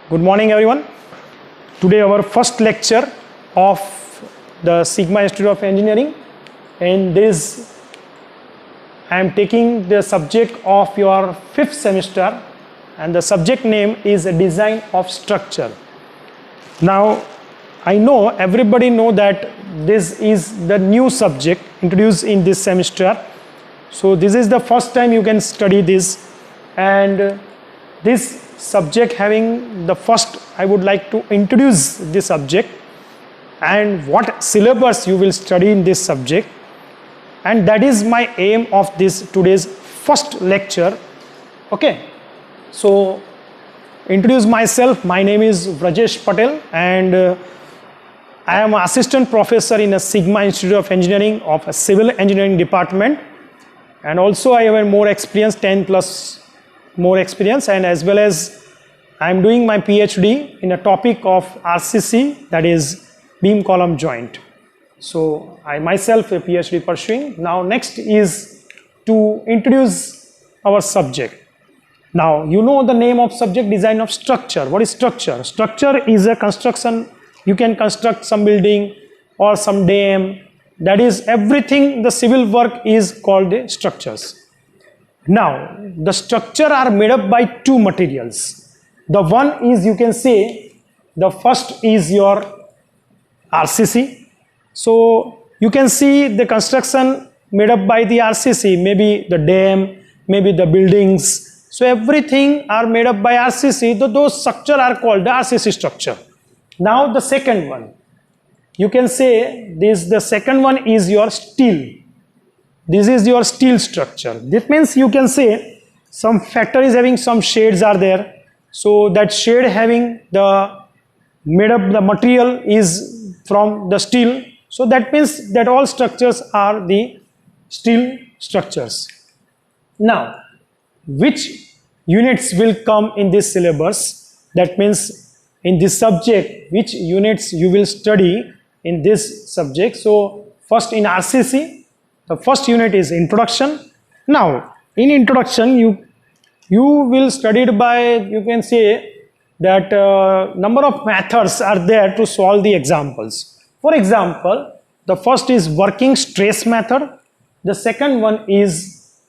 Good morning everyone. Today our first lecture of the Sigma Institute of Engineering. In this I am taking the subject of your 5th semester and the subject name is Design of Structure. Now I know everybody know that this is the new subject introduced in this semester. So this is the first time you can study this, and this subject having the first, I would like to introduce this subject and what syllabus you will study in this subject, and that is my aim of this today's first lecture. Okay, so introduce myself. My name is Rajesh Patel and I am assistant professor in a Sigma Institute of Engineering of a civil engineering department, and also I have a more experience, 10 plus more experience, and as well as I am doing my PhD in a topic of RCC, that is beam column joint. So I myself a PhD pursuing. Now next is to introduce our subject. Now you know the name of subject, design of structure. What is structure? Structure is a construction. You can construct some building or some dam. That is everything, the civil work is called the structures. Now the structure are made up by two materials. The one is, you can say, the first is your RCC. So you can see the construction made up by the RCC, maybe the dam, maybe the buildings. So everything are made up by RCC. Those structure are called the RCC structure. Now the second one, you can say this, the second one is your steel. This is your steel structure. This means you can say some factory is having some shades are there. So that shade having the made up the material is from the steel. So that means that all structures are the steel structures. Now, which units will come in this syllabus? That means in this subject, which units you will study in this subject. So first in RCC, the first unit is introduction. Now in introduction you will study it by, you can say that number of methods are there to solve the examples. For example, the first is working stress method, the second one is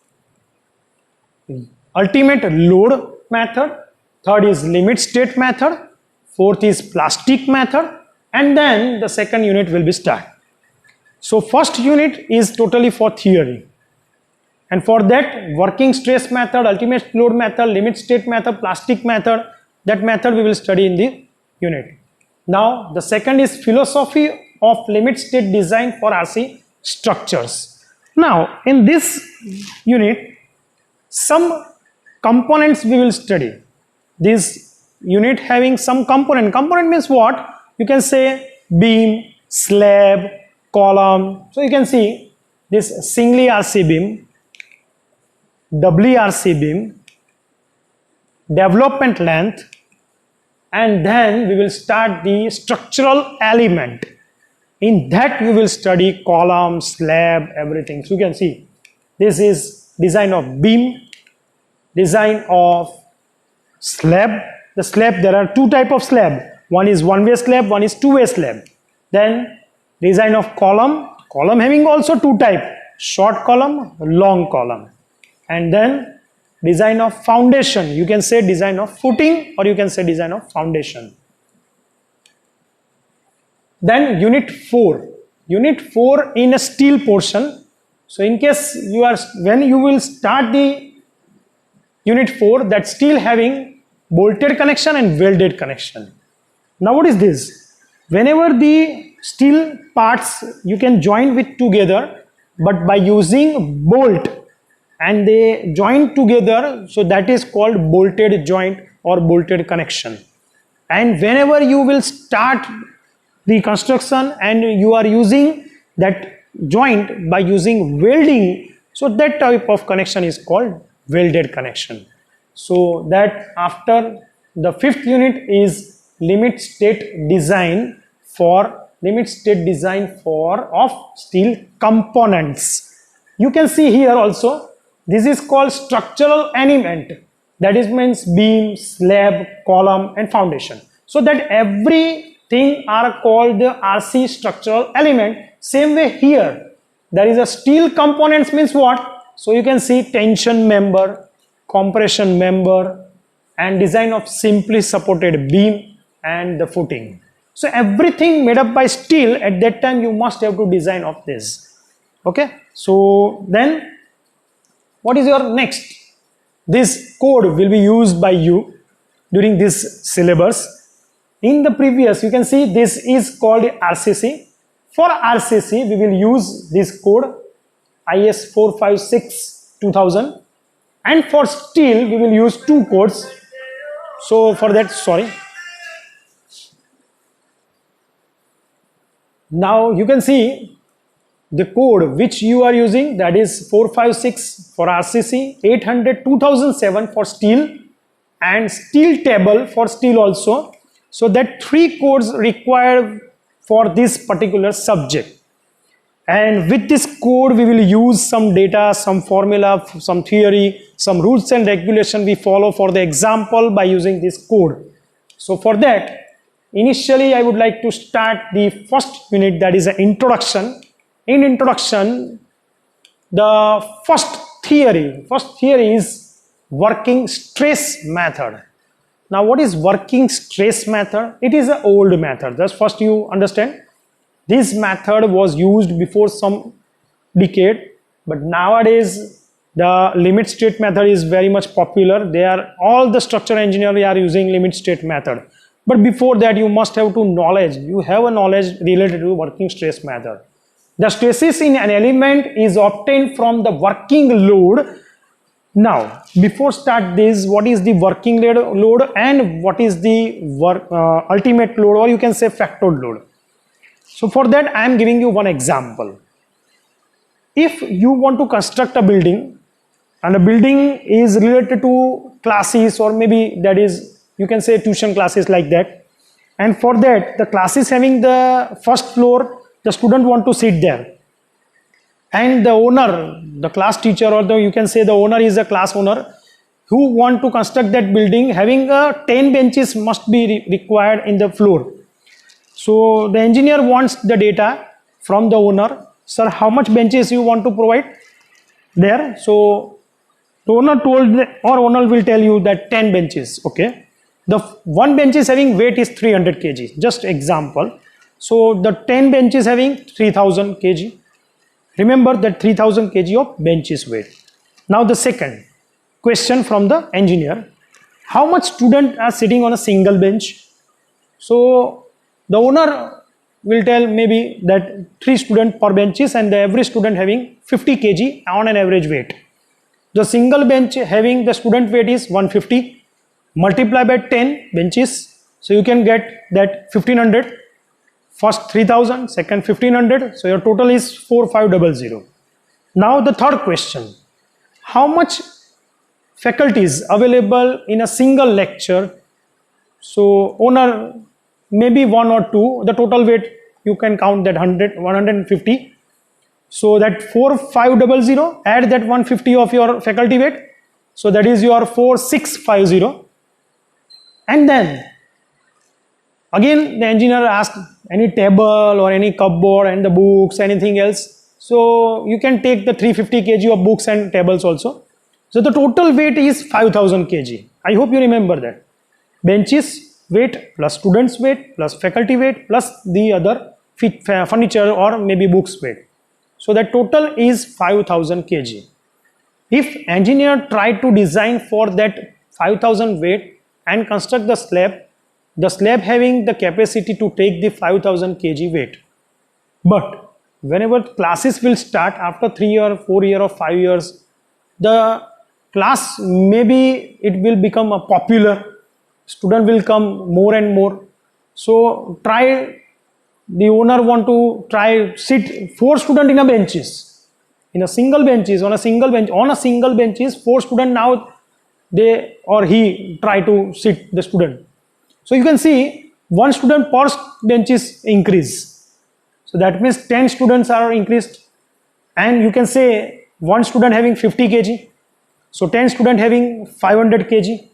ultimate load method, third is limit state method, fourth is plastic method, and then the second unit will be start. So first unit is totally for theory, and for that working stress method, ultimate load method, limit state method, plastic method, that method we will study in the unit. Now the second is philosophy of limit state design for RC structures. Now in this unit some components we will study. This unit having some component. Component means what? You can say beam, slab, column. So you can see this singly RC beam, doubly RC beam, development length, and then we will start the structural element. In that we will study column, slab, everything. So you can see this is design of beam, design of slab. The slab, there are two type of slab. One is one-way slab, one is two-way slab. Then design of column, column having also two type, short column, long column. And then design of foundation, you can say design of footing or you can say design of foundation. Then unit 4 in a steel portion. So in case you are, when you will start the unit 4, that steel having bolted connection and welded connection. Now what is this? Whenever the steel parts you can join with together, but by using bolt and they join together, so that is called bolted joint or bolted connection. And whenever you will start the construction and you are using that joint by using welding, so that type of connection is called welded connection. So that after the 5th unit is limit state design for of steel components. You can see here also, this is called structural element. that is means beam, slab, column and foundation. So that everything are called the RC structural element. Same way here, there is a steel components means what? So you can see tension member, compression member and design of simply supported beam and the footing. So everything made up by steel, at that time you must have to design of this. Okay, so then what is your next? This code will be used by you during this syllabus. In the previous, you can see this is called RCC. For RCC, we will use this code IS 456 2000, and for steel we will use two codes. So for that, sorry. Now you can see the code which you are using, that is 456 for RCC, 800 2007 for steel and steel table for steel also. So that three codes required for this particular subject. And with this code we will use some data, some formula, some theory, some rules and regulation we follow for the example by using this code. So for that, initially I would like to start the first unit, that is an introduction. In introduction, the first theory is working stress method. Now what is working stress method? It is an old method. Just first you understand. This method was used before some decade, but nowadays the limit state method is very much popular. All the structural engineers are using limit state method. But before that you must have you have a knowledge related to working stress method. The stresses in an element is obtained from the working load. Now before start this, what is the working load and what is the ultimate load, or you can say factored load. So for that I am giving you one example. If you want to construct a building and a building is related to classes, or maybe that is you can say tuition classes like that, and for that the class is having the first floor, the student want to sit there, and the owner, the class teacher, or you can say the owner is a class owner who want to construct that building, having 10 benches must be required in the floor. So the engineer wants the data from the owner. Sir, how much benches you want to provide there? So the owner owner will tell you that 10 benches. Okay, the one bench is having weight is 300 kg, just example. So the 10 benches having 3000 kg. Remember that 3000 kg of bench is weight. Now the second question from the engineer: how much students are sitting on a single bench? So the owner will tell maybe that 3 students per benches, and the every student having 50 kg on an average weight. The single bench having the student weight is 150, multiply by 10 benches, so you can get that 1500. First 3000, second 1500, so your total is 4500. Now the third question: how much faculties available in a single lecture? So owner maybe 1 or 2, the total weight you can count that 150. So that 4500, add that 150 of your faculty weight, so that is your 4650. And then again the engineer asks any table or any cupboard and the books, anything else. So you can take the 350 kg of books and tables also. So the total weight is 5000 kg. I hope you remember that. Benches weight plus students weight plus faculty weight plus the other furniture or maybe books weight. So that total is 5000 kg. If engineer try to design for that 5000 weight and construct the slab having the capacity to take the 5000 kg weight. But whenever classes will start after 3 or 4 years or 5 years, the class maybe it will become a popular, student will come more and more. So the owner want to try sit 4 students in a benches, in a single benches, on a single bench is 4 students. Now they or he try to sit the student. So you can see 1 student per bench is increase. So that means 10 students are increased, and you can say 1 student having 50 kg. So 10 student having 500 kg.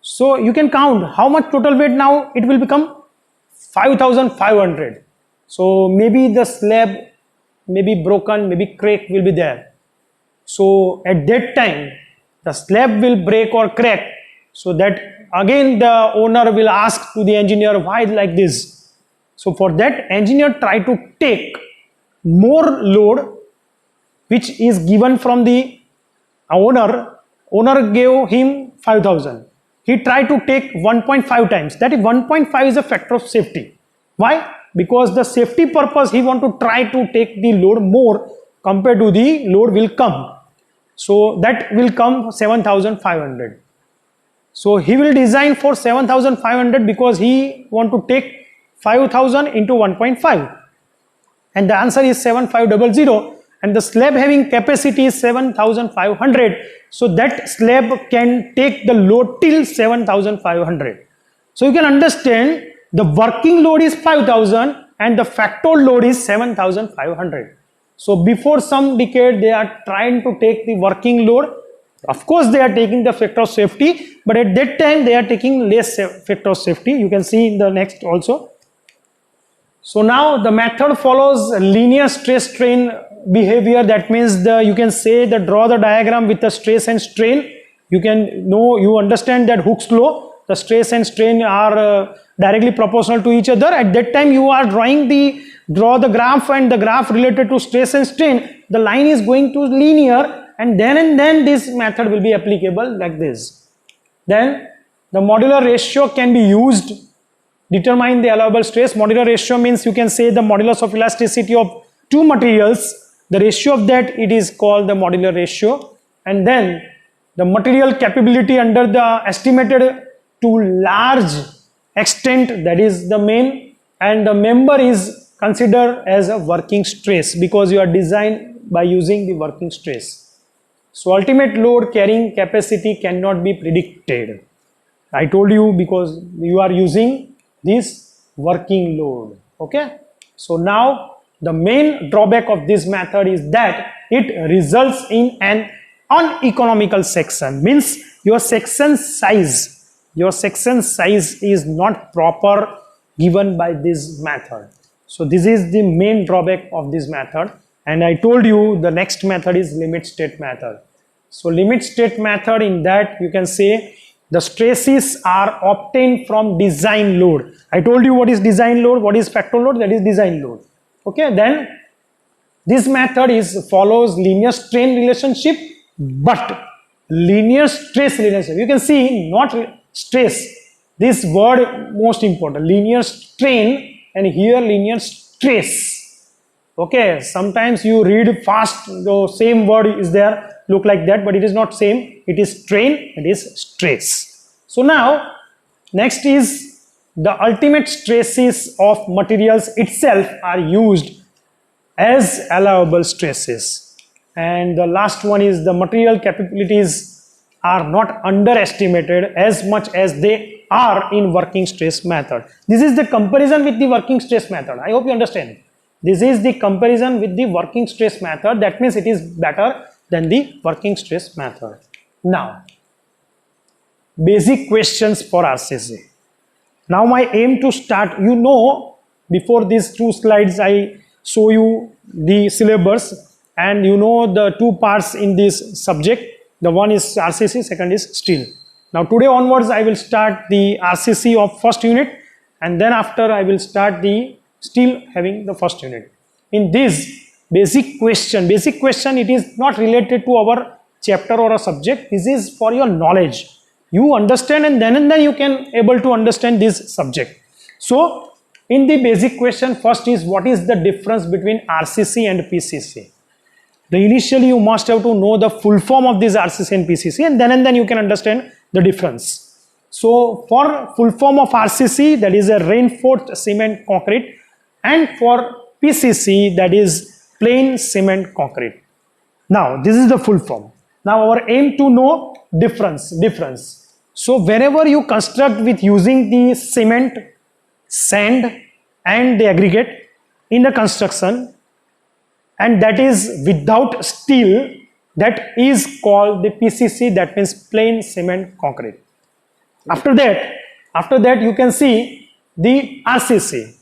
So you can count how much total weight now it will become 5500. So maybe the slab may be broken, maybe crack will be there. So at that time the slab will break or crack. So that again the owner will ask to the engineer, why like this? So for that, engineer try to take more load which is given from the owner. Owner gave him 5000. He tried to take 1.5 times. That is 1.5 is a factor of safety. Why? Because the safety purpose he want to try to take the load more compared to the load will come. So that will come 7500. So he will design for 7500 because he want to take 5000 into 1.5. And the answer is 7500, and the slab having capacity is 7500. So that slab can take the load till 7500. So you can understand the working load is 5000 and the factor load is 7500. So before some decade they are trying to take the working load. Of course they are taking the factor of safety, but at that time they are taking less factor of safety. You can see in the next also. So now the method follows linear stress strain behavior. That means you can say draw the diagram with the stress and strain. You understand that Hooke's law. The stress and strain are directly proportional to each other. At that time you are draw the graph, and the graph related to stress and strain. The line is going to linear, and then this method will be applicable like this. Then the modular ratio can be used. Determine the allowable stress. Modular ratio means you can say the modulus of elasticity of two materials. The ratio of that, it is called the modular ratio. And then the material capability under the estimated to large extent, that is the main, and the member is considered as a working stress because you are designed by using the working stress. So ultimate load carrying capacity cannot be predicted. I told you because you are using this working load. Okay. So now the main drawback of this method is that it results in an uneconomical section. Means your section size is not proper given by this method. So this is the main drawback of this method. And I told you the next method is limit state method. So limit state method, in that you can say the stresses are obtained from design load. I told you what is design load, what is factor load, that is design load. Okay, then this method follows linear strain relationship but linear stress relationship. You can see not stress, this word most important, linear strain, and here linear stress. Okay, sometimes you read fast, the same word is there, look like that, but it is not same. It is strain, it is stress. So now next is the ultimate stresses of materials itself are used as allowable stresses. And the last one is the material capabilities are not underestimated as much as they are in working stress method. This is the comparison with the working stress method. I hope you understand. This is the comparison with the working stress method. That means it is better than the working stress method. Now, basic questions for RCC. Now my aim to start, before these two slides I show you the syllabus, and the two parts in this subject. The one is RCC, second is steel. Now today onwards I will start the RCC of first unit, and then after I will start the steel having the first unit. In this basic question, it is not related to our chapter or a subject. This is for your knowledge. You understand, and then you can able to understand this subject. So in the basic question, first is what is the difference between RCC and PCC. Initially you must have to know the full form of this RCC and PCC, and then you can understand the difference. So for full form of RCC, that is a reinforced cement concrete, and for PCC, that is plain cement concrete. Now this is the full form. Now our aim to know difference. So whenever you construct with using the cement, sand and the aggregate in the construction, and that is without steel, that is called the PCC, that means plain cement concrete. After that you can see the RCC.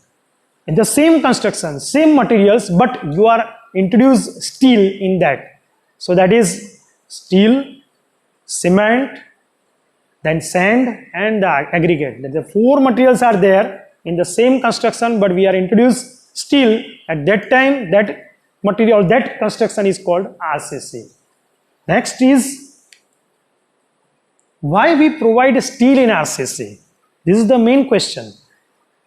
In the same construction, same materials, but you are introduce steel in that. So that is steel, cement, then sand and the aggregate. The four materials are there in the same construction, but we are introduced steel. At that time, that material, that construction is called RCC. Next is why we provide steel in RCC. This is the main question.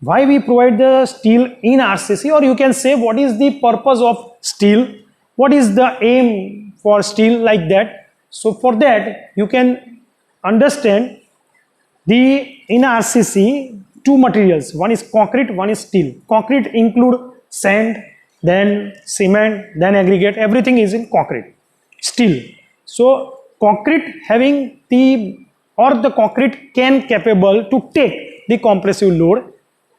Why we provide the steel in RCC, or you can say what is the purpose of steel, what is the aim for steel, like that. So for that you can understand in RCC two materials, one is concrete, one is steel. Concrete include sand, then cement, then aggregate, everything is in concrete. Steel, so concrete having the concrete can capable to take the compressive load,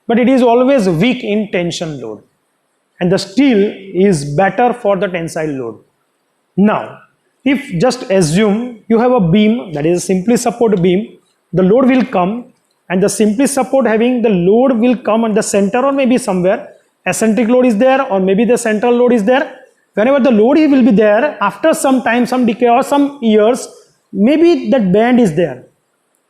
but it is always weak in tension load, and the steel is better for the tensile load. Now if just assume you have a beam, that is a simply support beam, the load will come, and the simply support having the load will come at the center or maybe somewhere, eccentric load is there or maybe the central load is there. Whenever the load will be there, after some time, some decay or some years, maybe that band is there,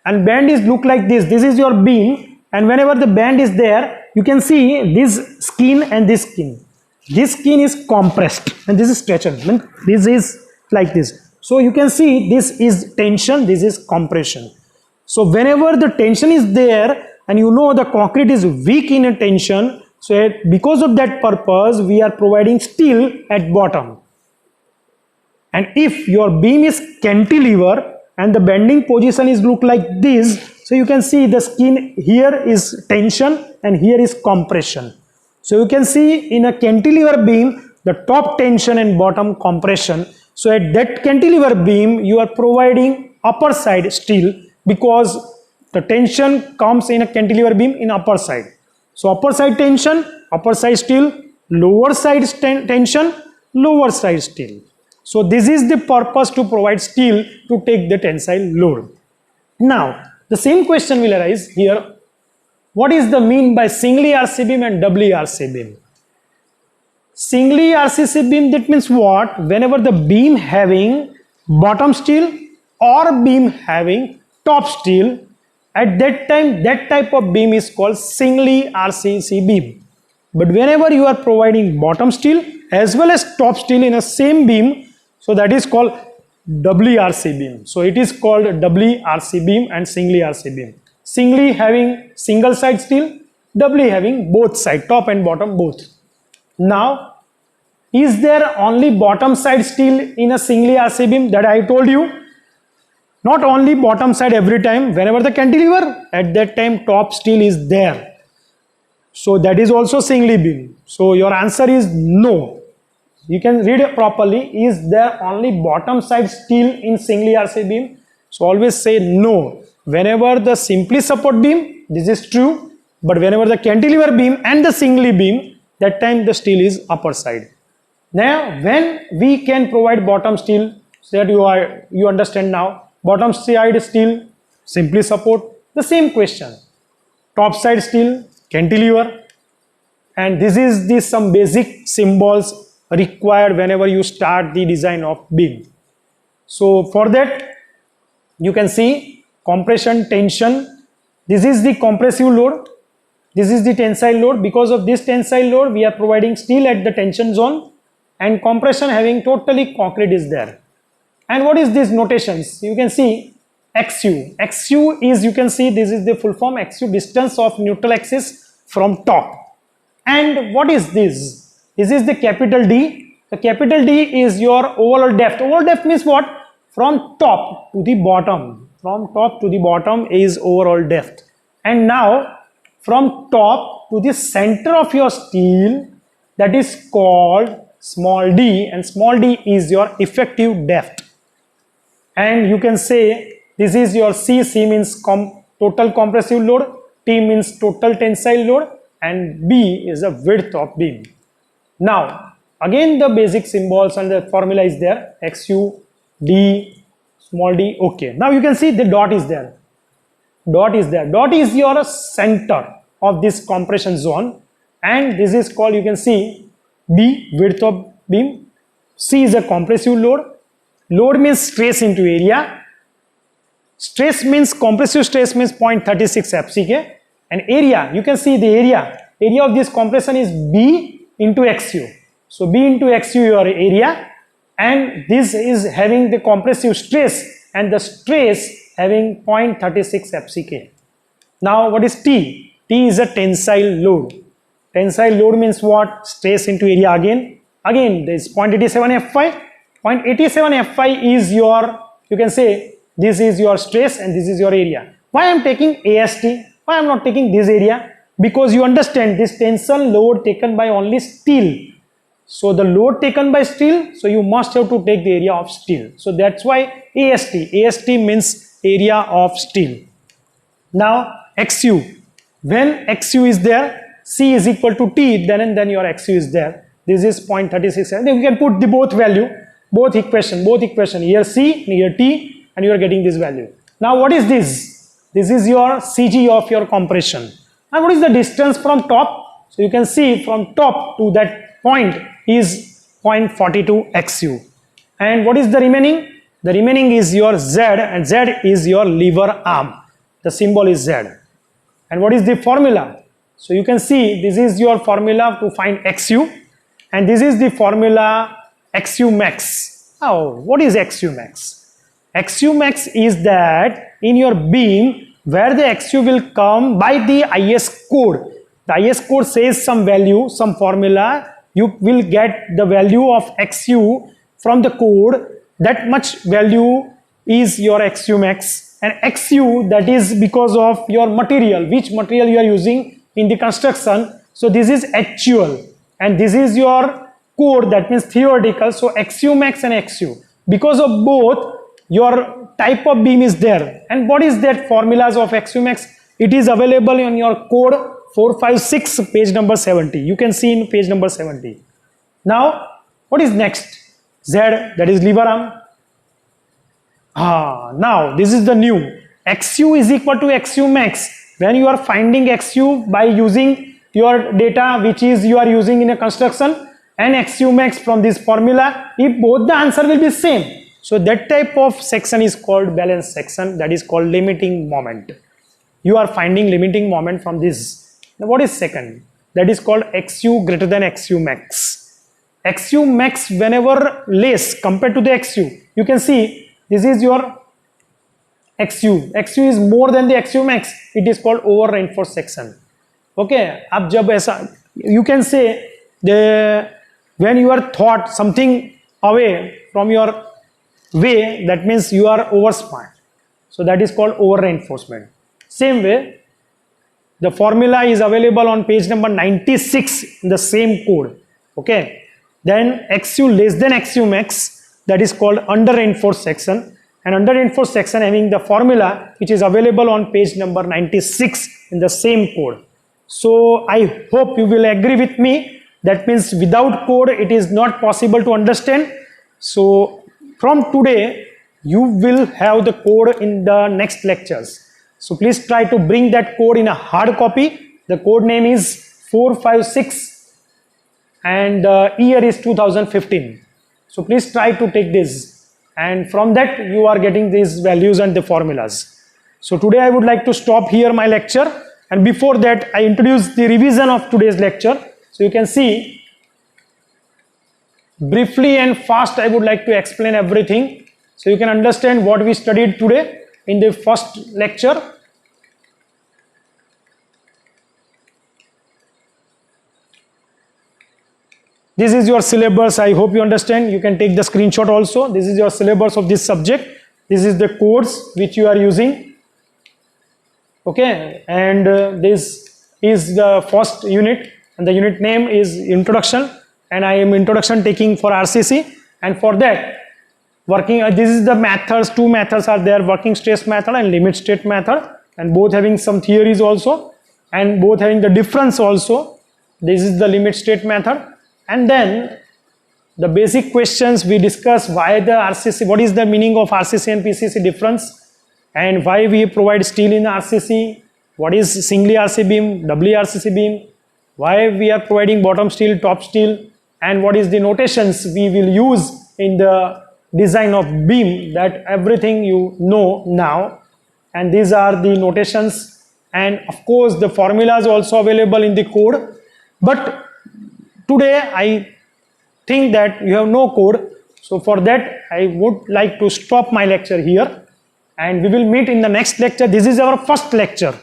and band is look like this. This is your beam, and whenever the band is there, you can see this skin and this skin. This skin is compressed and this is stretched. This is like this. So you can see this is tension, this is compression. So whenever the tension is there, and you know the concrete is weak in a tension, so because of that purpose we are providing steel at bottom. And if your beam is cantilever and the bending position is look like this, so you can see the skin here is tension and here is compression. So you can see in a cantilever beam the top tension and bottom compression. So at that cantilever beam you are providing upper side steel, because the tension comes in a cantilever beam in upper side. So upper side tension, upper side steel, lower side tension, lower side steel. So this is the purpose to provide steel to take the tensile load. Now the same question will arise here. What is the mean by singly RC beam and doubly RC beam? Singly RCC beam, that means what? Whenever the beam having bottom steel or beam having top steel, at that time that type of beam is called singly RCC beam. But whenever you are providing bottom steel as well as top steel in a same beam, so that is called doubly RC beam. So it is called doubly RC beam and singly RC beam. Singly having single side steel, doubly having both side, top and bottom both. Now is there only bottom side steel in a singly RC beam? That I told you. Not only bottom side every time, whenever the cantilever, at that time top steel is there. So that is also singly beam. So your answer is no. You can read it properly. Is there only bottom side steel in singly RC beam? So always say no. Whenever the simply support beam, this is true. But whenever the cantilever beam and the singly beam, that time the steel is upper side. Now when we can provide bottom steel, so that you understand now. Bottom side steel, simply support, the same question. Top side steel, cantilever, and this is the some basic symbols required whenever you start the design of beam. So for that you can see compression, tension. This is the compressive load, this is the tensile load. Because of this tensile load we are providing steel at the tension zone, and compression having totally concrete is there. And what is these notations? You can see XU. XU is, you can see this is the full form, XU, distance of neutral axis from top. And what is this? This is the capital D. The capital D is your overall depth. Overall depth means what? From top to the bottom. From top to the bottom is overall depth. And now from top to the center of your steel, that is called small d, and small d is your effective depth. And you can say this is your C. C means total compressive load, T means total tensile load, and B is the width of beam. Now again the basic symbols and the formula is there. XU D, small d. Okay, now you can see the dot is there. Dot is there. Dot is your center of this compression zone, and this is called, you can see, B, width of beam. C is a compressive load. Load means stress into area. Stress means, compressive stress means 0.36 FCK. And area, you can see the area of this compression is B into XU. So B into XU your area, and this is having the compressive stress, and the stress having 0.36 FCK. Now what is T? T is a tensile load. Tensile load means what? Stress into area again. Again, there is 0.87 Fy. 0.87 Fy is your, you can say, this is your stress and this is your area. Why I am taking AST? Why I am not taking this area? Because you understand this tensile load taken by only steel. So the load taken by steel, so you must have to take the area of steel. So that's why AST. AST means area of steel. Now XU. When XU is there, C is equal to T, then and then your XU is there. This is 0.36. And then you can put the both value, both equation. Here C, here T, and you are getting this value. Now what is this? This is your CG of your compression. And what is the distance from top? So you can see from top to that point is 0.42 XU. And what is the remaining? The remaining is your Z, and Z is your lever arm. The symbol is Z. And what is the formula? So you can see this is your formula to find XU, and this is the formula XU max. Now what is XU max? XU max is that in your beam where the XU will come by the IS code. The IS code says some value, some formula, you will get the value of XU from the code. That much value is your XU max, and XU, that is because of your material, which material you are using in the construction. So this is actual and this is your code, that means theoretical. So XU max and XU, because of both your type of beam is there. And what is that formulas of XU max? It is available in your code 456 page number 70. You can see in page number 70. Now what is next? Z, that is lever arm. Now this is the new XU is equal to XU max. When you are finding XU by using your data which is you are using in a construction, and XU max from this formula, if both the answer will be same, so that type of section is called balance section, that is called limiting moment. You are finding limiting moment from this. Now what is second? That is called XU greater than XU max. XU max whenever less compared to the XU, you can see this is your XU. XU is more than the XU max. It is called over reinforced section. Okay. अब जब ऐसा, you can say the when you are thought something away from your way, that means you are over smart. So that is called over reinforcement. Same way, the formula is available on page number 96 in the same code. Okay. Then XU less than XU max, that is called under reinforced section. And under reinforced section having the formula which is available on page number 96 in the same code. So I hope you will agree with me. That means without code it is not possible to understand. So from today you will have the code in the next lectures. So please try to bring that code in a hard copy. The code name is 456 and the year is 2015. So please try to take this. And from that you are getting these values and the formulas. So today I would like to stop here my lecture, and before that I introduce the revision of today's lecture. So you can see briefly and fast I would like to explain everything, so you can understand what we studied today in the first lecture. This is your syllabus. I hope you understand. You can take the screenshot also. This is your syllabus of this subject. This is the codes which you are using. Okay, and this is the first unit, and the unit name is introduction, and I am introduction taking for RCC, and for that working this is the methods. Two methods are there, working stress method and limit state method, and both having some theories also, and both having the difference also. This is the limit state method. And then the basic questions we discussed, why the RCC, what is the meaning of RCC and PCC difference, and why we provide steel in RCC, what is singly RC beam, doubly RCC beam, why we are providing bottom steel, top steel, and what is the notations we will use in the design of beam, that everything you know now. And these are the notations, and of course the formulas also available in the code. But today I think that you have no code, so for that I would like to stop my lecture here, and we will meet in the next lecture. This is our first lecture.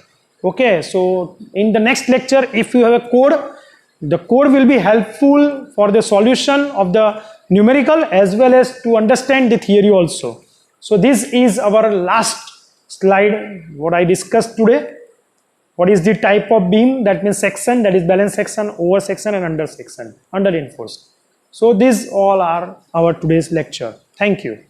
Okay, so in the next lecture, if you have a code, the code will be helpful for the solution of the numerical as well as to understand the theory also. So this is our last slide, what I discussed today. What is the type of beam? That means section, that is balance section, over section, and under section, under reinforced. So these all are our today's lecture. Thank you.